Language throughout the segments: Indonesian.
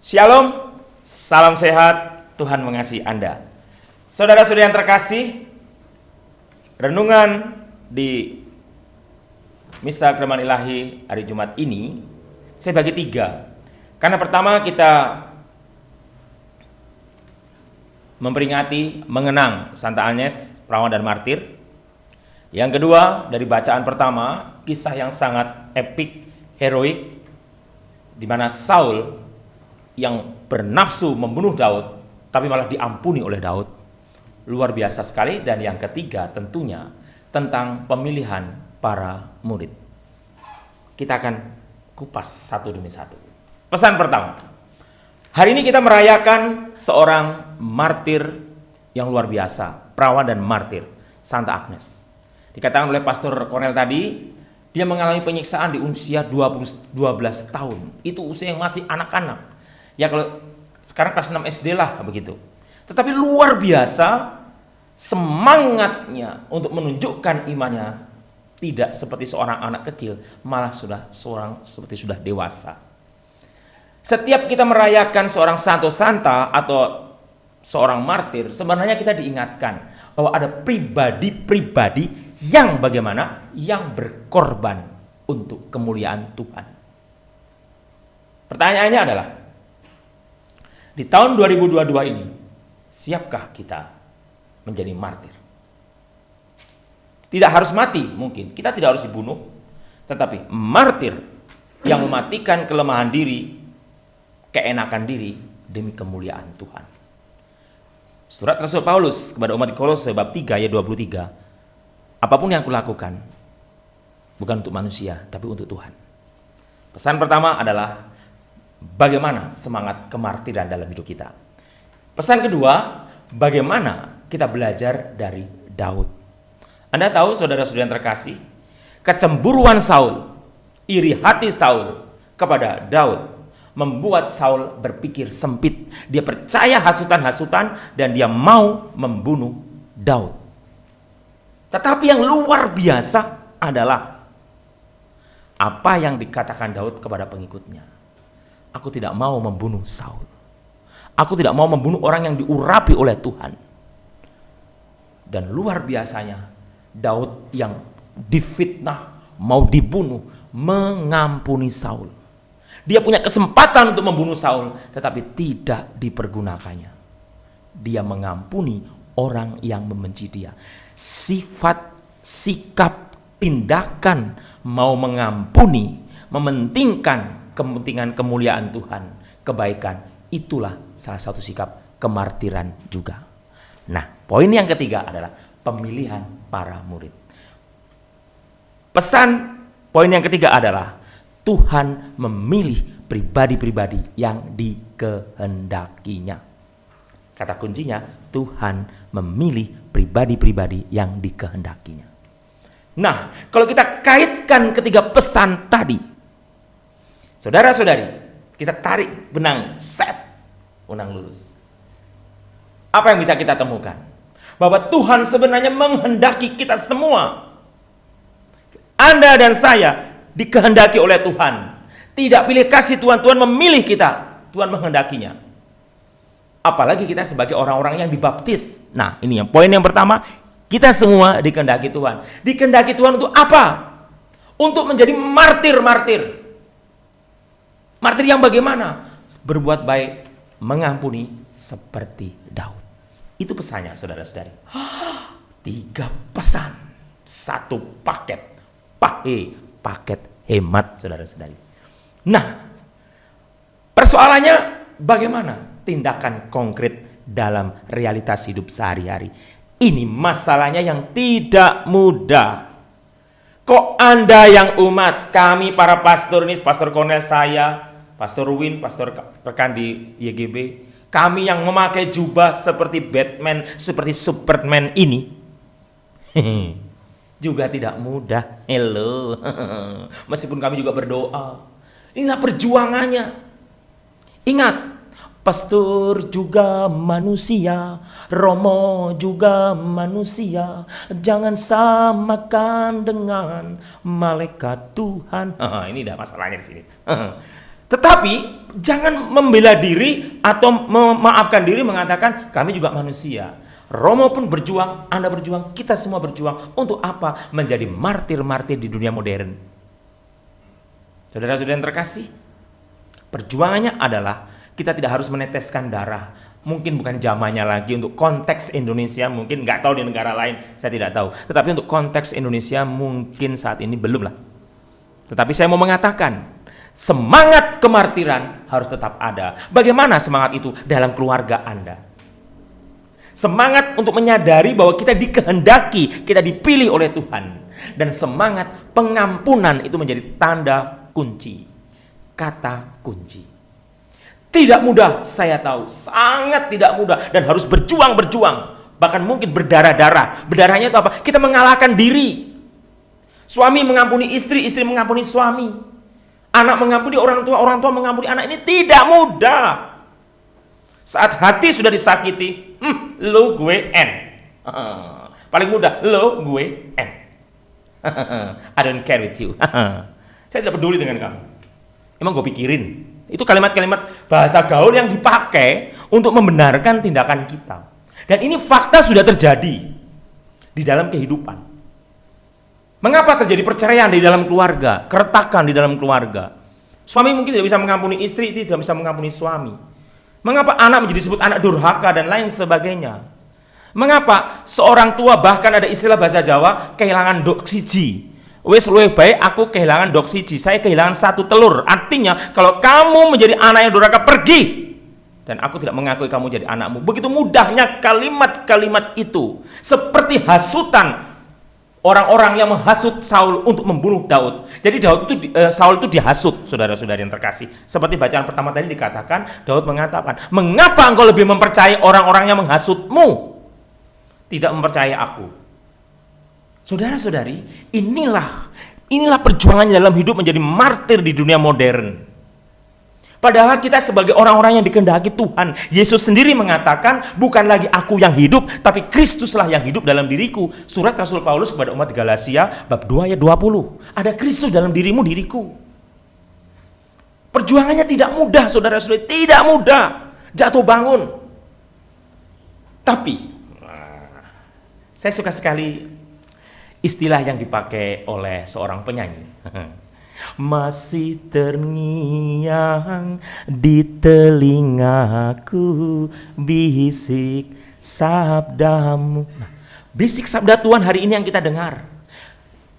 Shalom, salam sehat, Tuhan mengasihi Anda. Saudara-saudari yang terkasih, renungan di Misa Kereman Ilahi hari Jumat ini saya bagi 3. Karena pertama kita memperingati, mengenang Santa Agnes, perawan dan martir. Yang kedua, dari bacaan pertama, kisah yang sangat epik, heroik, di mana Saul yang bernafsu membunuh Daud, tapi malah diampuni oleh Daud. Luar biasa sekali. Dan yang ketiga tentunya tentang pemilihan para murid. Kita akan kupas satu demi satu. Pesan pertama, hari ini kita merayakan seorang martir yang luar biasa, perawan dan martir, Santa Agnes. Dikatakan oleh Pastor Cornel tadi, dia mengalami penyiksaan di usia 12 tahun. Itu usia yang masih anak-anak. Ya kalau sekarang kelas 6 SD lah begitu. Tetapi luar biasa semangatnya untuk menunjukkan imannya, tidak seperti seorang anak kecil, malah sudah seperti dewasa. Setiap kita merayakan seorang santo santa atau seorang martir, sebenarnya kita diingatkan bahwa ada pribadi-pribadi yang bagaimana? Yang berkorban untuk kemuliaan Tuhan. Pertanyaannya adalah, di tahun 2022 ini, siapkah kita menjadi martir? Tidak harus mati mungkin, kita tidak harus dibunuh, tetapi martir yang mematikan kelemahan diri, keenakan diri demi kemuliaan Tuhan. Surat Rasul Paulus kepada umat Kolose bab 3 ayat 23, apapun yang kulakukan bukan untuk manusia tapi untuk Tuhan. Pesan pertama adalah bagaimana semangat kemartiran dalam hidup kita. Pesan kedua, bagaimana kita belajar dari Daud. Anda tahu saudara-saudara yang terkasih, kecemburuan Saul, iri hati Saul kepada Daud membuat Saul berpikir sempit. Dia percaya hasutan-hasutan dan dia mau membunuh Daud. Tetapi yang luar biasa adalah apa yang dikatakan Daud kepada pengikutnya. Aku tidak mau membunuh Saul. Aku tidak mau membunuh orang yang diurapi oleh Tuhan. Dan luar biasanya Daud yang difitnah, mau dibunuh, mengampuni Saul. Dia punya kesempatan untuk membunuh Saul, tetapi tidak dipergunakannya. Dia mengampuni orang yang membenci dia. Sifat, sikap, tindakan mau mengampuni, mementingkan kepentingan kemuliaan Tuhan, kebaikan, itulah salah satu sikap kemartiran juga. Nah, poin yang ketiga adalah pemilihan para murid. Pesan poin yang ketiga adalah Tuhan memilih pribadi-pribadi yang dikehendakinya. Kata kuncinya, Tuhan memilih pribadi-pribadi yang dikehendakinya. Nah, kalau kita kaitkan ketiga pesan tadi, saudara-saudari, kita tarik benang lurus. Apa yang bisa kita temukan? Bahwa Tuhan sebenarnya menghendaki kita semua. Anda dan saya dikehendaki oleh Tuhan. Tidak pilih kasih Tuhan memilih kita. Tuhan menghendakinya. Apalagi kita sebagai orang-orang yang dibaptis. Nah, ini yang poin yang pertama. Kita semua dikehendaki Tuhan. Dikehendaki Tuhan untuk apa? Untuk menjadi martir-martir. Martir yang bagaimana? Berbuat baik, mengampuni seperti Daud. Itu pesannya, saudara-saudari. 3 pesan. 1 paket. Paket hemat, saudara-saudari. Nah, persoalannya bagaimana tindakan konkret dalam realitas hidup sehari-hari. Ini masalahnya yang tidak mudah. Kok Anda yang umat, kami para pastor ini, Pastor Cornel, saya, Pastor Win, Pastor rekan di YGB, kami yang memakai jubah seperti Batman, seperti Superman ini, juga tidak mudah. Hello. Meskipun kami juga berdoa. Inilah perjuangannya. Ingat, pastor juga manusia, Romo juga manusia. Jangan samakan dengan malaikat Tuhan. Ini dah masalahnya di sini. Tetapi jangan membela diri atau memaafkan diri mengatakan kami juga manusia. Romo pun berjuang, Anda berjuang, kita semua berjuang. Untuk apa? Menjadi martir-martir di dunia modern. Saudara-saudara yang terkasih, perjuangannya adalah kita tidak harus meneteskan darah. Mungkin bukan zamannya lagi untuk konteks Indonesia, mungkin nggak tahu di negara lain, saya tidak tahu. Tetapi untuk konteks Indonesia mungkin saat ini belum lah. Tetapi saya mau mengatakan, semangat kemartiran harus tetap ada. Bagaimana semangat itu? Dalam keluarga Anda. Semangat untuk menyadari bahwa kita dikehendaki, kita dipilih oleh Tuhan. Dan semangat pengampunan itu menjadi tanda kunci. Kata kunci. Tidak mudah, saya tahu. Sangat tidak mudah. Dan harus berjuang-berjuang. Bahkan mungkin berdarah-darah. Berdarahnya itu apa? Kita mengalahkan diri. Suami mengampuni istri, istri mengampuni suami. Anak mengampuni orang tua mengampuni anak. Ini tidak mudah. Saat hati sudah disakiti, lo gue N. Paling mudah, lo gue N. I don't care with you. Saya tidak peduli dengan kamu. Emang gue pikirin. Itu kalimat-kalimat bahasa gaul yang dipakai untuk membenarkan tindakan kita. Dan ini fakta sudah terjadi di dalam kehidupan. Mengapa terjadi perceraian di dalam keluarga, keretakan di dalam keluarga? Suami mungkin tidak bisa mengampuni istri, istri tidak bisa mengampuni suami. Mengapa anak menjadi disebut anak durhaka dan lain sebagainya? Mengapa seorang tua, bahkan ada istilah bahasa Jawa, kehilangan dok siji. Wes luwih baik aku kehilangan dok siji, saya kehilangan satu telur. Artinya kalau kamu menjadi anak yang durhaka, pergi. Dan aku tidak mengakui kamu jadi anakmu. Begitu mudahnya kalimat-kalimat itu. Seperti hasutan orang-orang yang menghasut Saul untuk membunuh Daud. Jadi Saul itu dihasut, saudara-saudari yang terkasih. Seperti bacaan pertama tadi dikatakan, Daud mengatakan, mengapa engkau lebih mempercayai orang-orang yang menghasutmu, tidak mempercayai aku? Saudara-saudari, inilah perjuangannya dalam hidup menjadi martir di dunia modern. Padahal kita sebagai orang-orang yang dikehendaki Tuhan, Yesus sendiri mengatakan, bukan lagi aku yang hidup, tapi Kristuslah yang hidup dalam diriku. Surat Rasul Paulus kepada umat Galatia, bab 2 ayat 20. Ada Kristus dalam dirimu, diriku. Perjuangannya tidak mudah, saudara-saudari, tidak mudah. Jatuh bangun. Tapi, saya suka sekali istilah yang dipakai oleh seorang penyanyi. Masih terngiang di telingaku bisik sabdamu. Bisik sabda Tuhan hari ini yang kita dengar.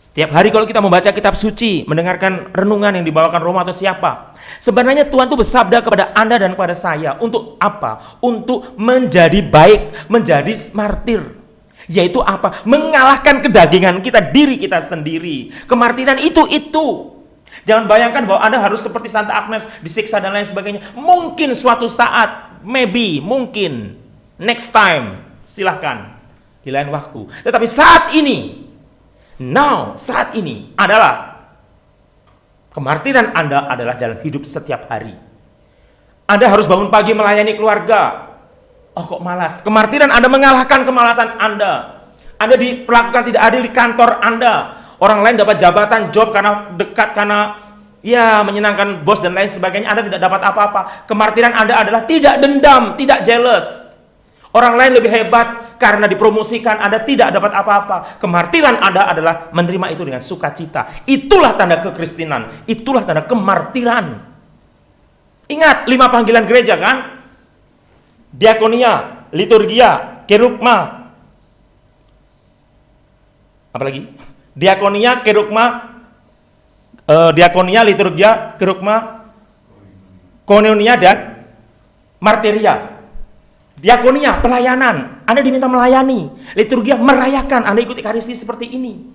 Setiap hari kalau kita membaca kitab suci, mendengarkan renungan yang dibawakan Roma atau siapa, sebenarnya Tuhan itu bersabda kepada Anda dan kepada saya. Untuk apa? Untuk menjadi baik, menjadi martir. Yaitu apa? Mengalahkan kedagingan kita, diri kita sendiri. Kemartiran itu. Jangan bayangkan bahwa Anda harus seperti Santa Agnes disiksa dan lain sebagainya. Mungkin suatu saat, maybe, mungkin, next time, silahkan di lain waktu. Tetapi saat ini, saat ini adalah kemartiran Anda adalah dalam hidup setiap hari. Anda harus bangun pagi melayani keluarga. Oh kok malas? Kemartiran Anda mengalahkan kemalasan Anda. Anda diperlakukan tidak adil di kantor Anda. Orang lain dapat jabatan, job karena dekat, karena ya menyenangkan bos dan lain sebagainya. Anda tidak dapat apa-apa. Kemartiran Anda adalah tidak dendam, tidak jealous. Orang lain lebih hebat karena dipromosikan, Anda tidak dapat apa-apa. Kemartiran Anda adalah menerima itu dengan sukacita. Itulah tanda kekristenan, itulah tanda kemartiran. Ingat 5 panggilan gereja kan? Diakonia, liturgia, kerugma. Apalagi? Diakonia, liturgia, kerugma, koinonia, dan martiria. Diakonia, pelayanan. Anda diminta melayani. Liturgia, merayakan. Anda ikut ekaristi seperti ini.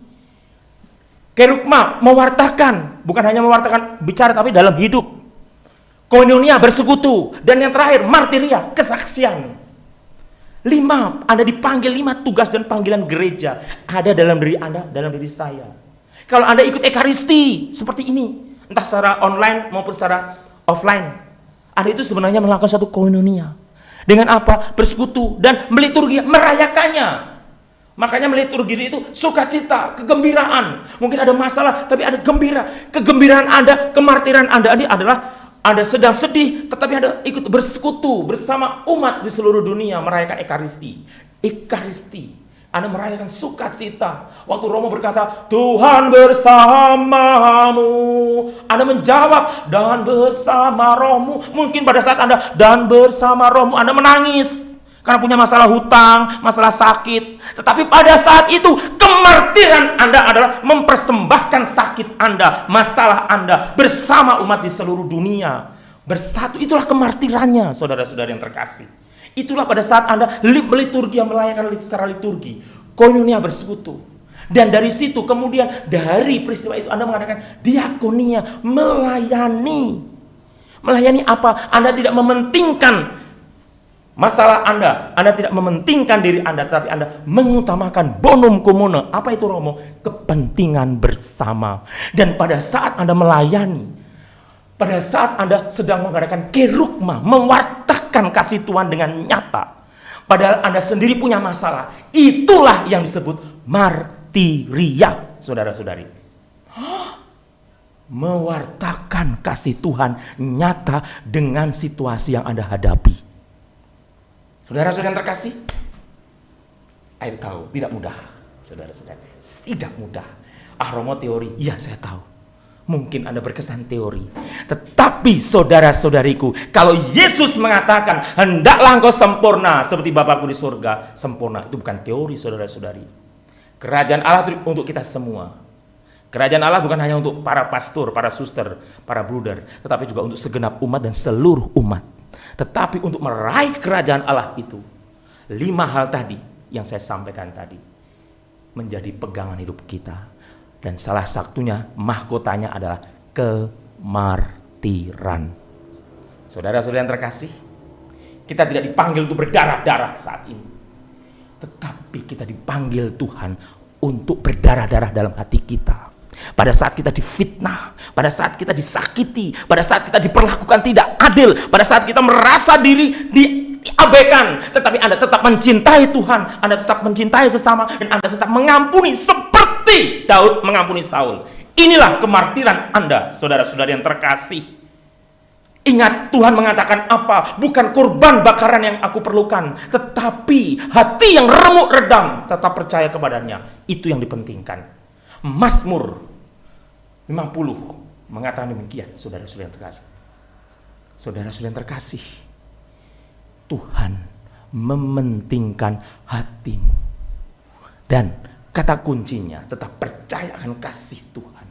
Kerugma, mewartakan. Bukan hanya mewartakan bicara, tapi dalam hidup. Koinonia, bersekutu. Dan yang terakhir, martiria, kesaksian. 5, Anda dipanggil 5 tugas dan panggilan gereja. Ada dalam diri Anda, dalam diri saya. Kalau Anda ikut ekaristi seperti ini, entah secara online maupun secara offline, Anda itu sebenarnya melakukan satu koinonia. Dengan apa? Bersekutu dan meliturgi, merayakannya. Makanya meliturgi itu sukacita, kegembiraan. Mungkin ada masalah, tapi ada gembira. Kegembiraan Anda, kemartiran Anda ini adalah Anda sedang sedih, tetapi Anda ikut bersekutu bersama umat di seluruh dunia merayakan Ekaristi. Ekaristi, Anda merayakan sukacita. Waktu Romo berkata, Tuhan bersamamu, Anda menjawab, dan bersama rohmu. Mungkin pada saat Anda, dan bersama rohmu, Anda menangis karena punya masalah hutang, masalah sakit. Tetapi pada saat itu, kemartiran Anda adalah mempersembahkan sakit Anda, masalah Anda, bersama umat di seluruh dunia. Bersatu, itulah kemartirannya, saudara-saudara yang terkasih. Itulah pada saat Anda liturgi, melayakan secara liturgi, koinonia bersekutu. Dan dari situ, kemudian dari peristiwa itu Anda mengadakan diakonia, melayani. Melayani apa? Anda tidak mementingkan masalah Anda tidak mementingkan diri Anda, tetapi Anda mengutamakan bonum communae. Apa itu, Romo? Kepentingan bersama. Dan pada saat Anda melayani, pada saat Anda sedang mengadakan kerugma, mewartakan kasih Tuhan dengan nyata, padahal Anda sendiri punya masalah, itulah yang disebut martiria, saudara-saudari. Mewartakan kasih Tuhan nyata dengan situasi yang Anda hadapi. Saudara-saudara yang terkasih, saya tahu tidak mudah, saudara-saudara, tidak mudah. Romo teori, iya saya tahu. Mungkin Anda berkesan teori, tetapi saudara-saudariku, kalau Yesus mengatakan hendaklah engkau sempurna seperti Bapakku di surga sempurna, itu bukan teori, saudara-saudari. Kerajaan Allah itu untuk kita semua. Kerajaan Allah bukan hanya untuk para pastor, para suster, para bruder, tetapi juga untuk segenap umat dan seluruh umat. Tetapi untuk meraih kerajaan Allah itu, 5 hal tadi yang saya sampaikan tadi menjadi pegangan hidup kita. Dan salah satunya, mahkotanya adalah kemartiran. Saudara-saudara yang terkasih, kita tidak dipanggil untuk berdarah-darah saat ini, tetapi kita dipanggil Tuhan untuk berdarah-darah dalam hati kita. Pada saat kita difitnah, pada saat kita disakiti, pada saat kita diperlakukan tidak adil, pada saat kita merasa diri diabaikan, tetapi Anda tetap mencintai Tuhan, Anda tetap mencintai sesama, dan Anda tetap mengampuni seperti Daud mengampuni Saul. Inilah kemartiran Anda, saudara-saudara yang terkasih. Ingat, Tuhan mengatakan apa? Bukan kurban bakaran yang aku perlukan, tetapi hati yang remuk redam, tetap percaya kepadanya. Itu yang dipentingkan. Mazmur 50 mengatakan demikian, saudara-saudara yang terkasih. Saudara-saudara yang terkasih, Tuhan mementingkan hatimu. Dan kata kuncinya, tetap percaya akan kasih Tuhan.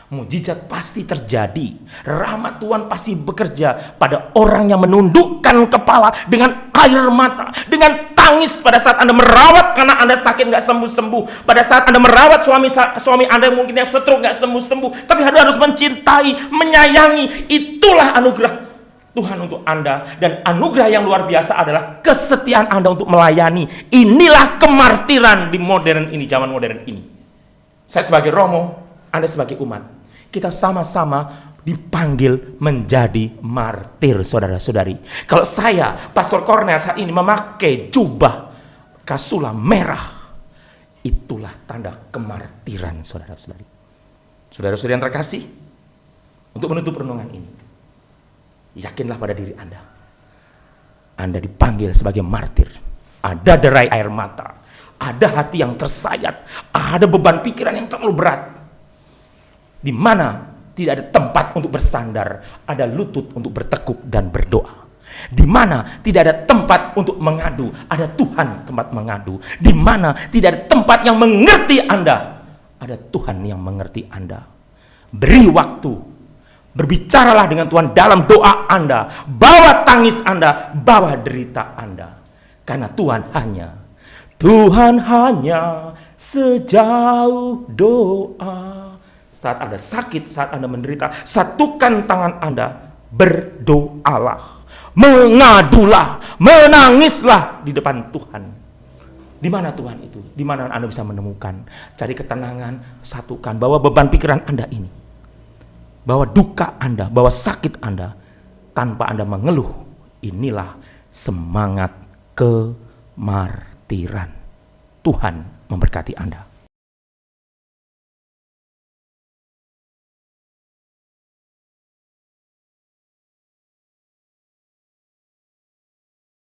Mujizat pasti terjadi. Rahmat Tuhan pasti bekerja pada orang yang menundukkan kepala dengan air mata, dengan tangis pada saat Anda merawat karena Anda sakit nggak sembuh-sembuh. Pada saat Anda merawat suami Anda mungkin yang stroke nggak sembuh-sembuh, tapi Anda harus mencintai, menyayangi. Itulah anugerah Tuhan untuk Anda. Dan anugerah yang luar biasa adalah kesetiaan Anda untuk melayani. Inilah kemartiran di modern ini, zaman modern ini. Saya sebagai Romo, Anda sebagai umat, kita sama-sama dipanggil menjadi martir, saudara-saudari. Kalau saya, Pastor Cornel saat ini memakai jubah kasula merah, itulah tanda kemartiran, saudara-saudari. Saudara-saudari yang terkasih, untuk menutup renungan ini, yakinlah pada diri Anda. Anda dipanggil sebagai martir. Ada derai air mata, ada hati yang tersayat, ada beban pikiran yang terlalu berat, di mana tidak ada tempat untuk bersandar, ada lutut untuk bertekuk dan berdoa. Di mana tidak ada tempat untuk mengadu, ada Tuhan tempat mengadu. Di mana tidak ada tempat yang mengerti Anda, ada Tuhan yang mengerti Anda. Beri waktu, berbicaralah dengan Tuhan dalam doa Anda, bawa tangis Anda, bawa derita Anda. Karena Tuhan hanya sejauh doa. Saat Anda sakit, saat Anda menderita, satukan tangan Anda, berdoalah, mengadulah, menangislah di depan Tuhan. Di mana Tuhan itu? Di mana Anda bisa menemukan? Cari ketenangan, satukan, bawa beban pikiran Anda ini, bawa duka Anda, bawa sakit Anda, tanpa Anda mengeluh. Inilah semangat kemartiran. Tuhan memberkati Anda.